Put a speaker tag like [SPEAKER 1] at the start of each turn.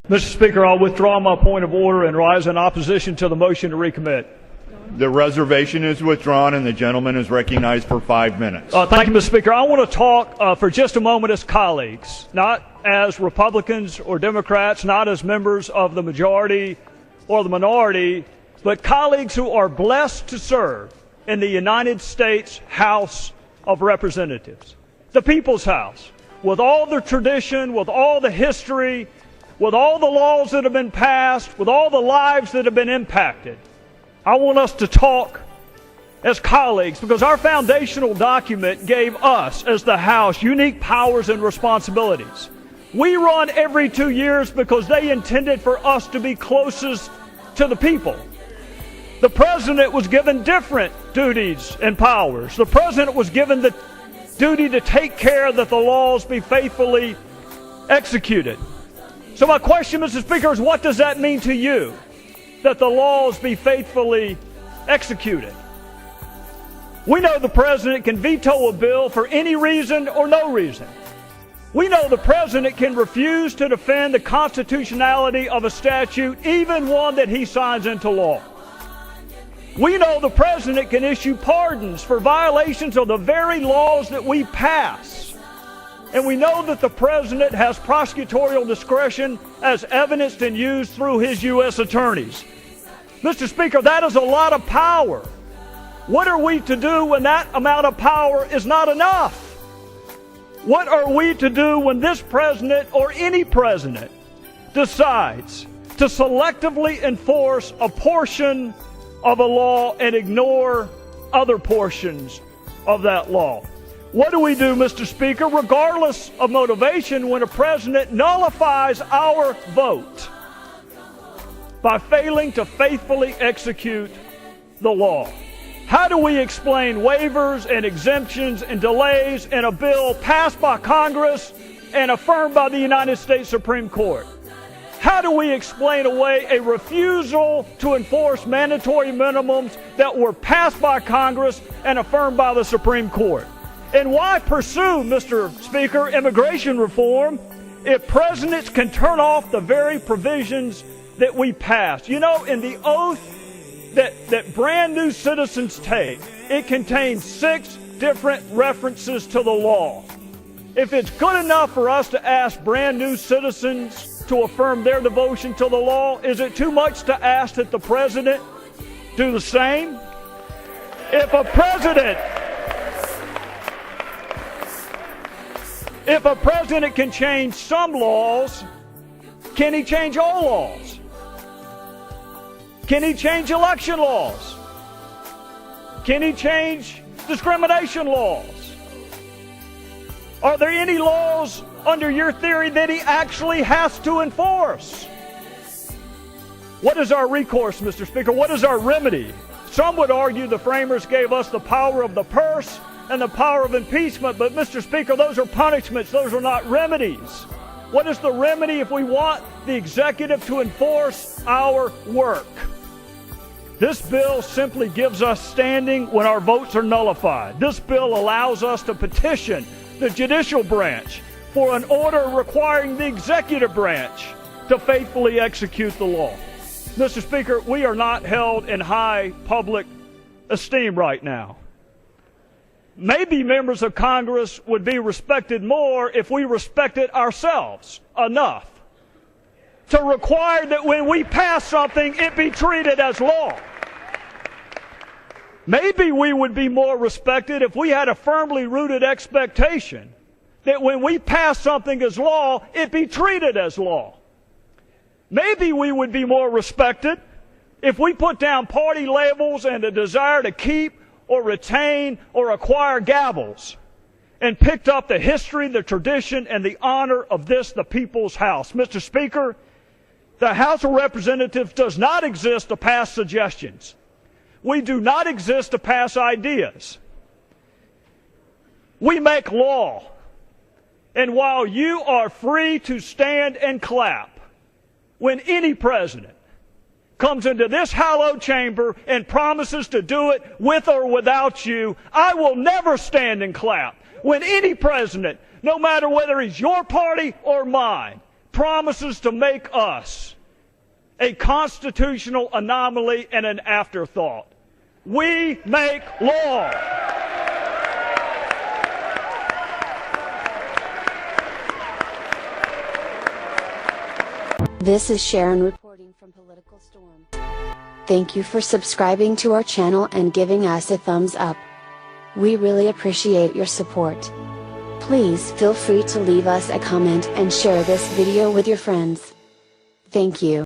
[SPEAKER 1] Mr. Speaker, I'll withdraw my point of order and rise in opposition to the motion to recommit.
[SPEAKER 2] The reservation is withdrawn, and the gentleman is recognized for 5 minutes.
[SPEAKER 1] Thank you, Mr. Speaker. I want to talk for just a moment as colleagues, not as Republicans or Democrats, not as members of the majority or the minority, but colleagues who are blessed to serve in the United States House of Representatives, the People's House, with all the tradition, with all the history, with all the laws that have been passed, with all the lives that have been impacted. I want us to talk as colleagues because our foundational document gave us, as the House, unique powers and responsibilities. We run every 2 years because they intended for us to be closest to the people. The President was given different duties and powers. The President was given the duty to take care that the laws be faithfully executed. So my question, Mr. Speaker, is what does that mean to you? That the laws be faithfully executed. We know the President can veto a bill for any reason or no reason. We know the President can refuse to defend the constitutionality of a statute, even one that he signs into law. We know the President can issue pardons for violations of the very laws that we pass. And we know that the President has prosecutorial discretion as evidenced and used through his U.S. attorneys. Mr. Speaker, that is a lot of power. What are we to do when that amount of power is not enough? What are we to do when this president or any president decides to selectively enforce a portion of a law and ignore other portions of that law? What do we do, Mr. Speaker, regardless of motivation, when a president nullifies our vote by failing to faithfully execute the law? How do we explain waivers and exemptions and delays in a bill passed by Congress and affirmed by the United States Supreme Court? How do we explain away a refusal to enforce mandatory minimums that were passed by Congress and affirmed by the Supreme Court? And why pursue, Mr. Speaker, immigration reform if presidents can turn off the very provisions that we passed? You know, in the oath that brand new citizens take, it contains 6 different references to the law. If it's good enough for us to ask brand new citizens to affirm their devotion to the law, is it too much to ask that the president do the same? If a president can change some laws, can he change all laws? Can he change election laws? Can he change discrimination laws? Are there any laws under your theory that he actually has to enforce? What is our recourse, Mr. Speaker? What is our remedy? Some would argue the framers gave us the power of the purse and the power of impeachment, but Mr. Speaker, those are punishments, those are not remedies. What is the remedy if we want the executive to enforce our work? This bill simply gives us standing when our votes are nullified. This bill allows us to petition the judicial branch for an order requiring the executive branch to faithfully execute the law. Mr. Speaker, we are not held in high public esteem right now. Maybe members of Congress would be respected more if we respected ourselves enough to require that when we pass something, it be treated as law. Maybe we would be more respected if we had a firmly rooted expectation that when we pass something as law, it be treated as law. Maybe we would be more respected if we put down party labels and a desire to keep or retain or acquire gavels and picked up the history, the tradition, and the honor of this, the People's House. Mr. Speaker, the House of Representatives does not exist to pass suggestions. We do not exist to pass ideas. We make law. And while you are free to stand and clap when any president comes into this hallowed chamber and promises to do it with or without you, I will never stand and clap when any president, no matter whether he's your party or mine, promises to make us a constitutional anomaly and an afterthought. We make law.
[SPEAKER 3] This is Sharon reporting from Political Storm. Thank you for subscribing to our channel and giving us a thumbs up. We really appreciate your support. Please feel free to leave us a comment and share this video with your friends. Thank you.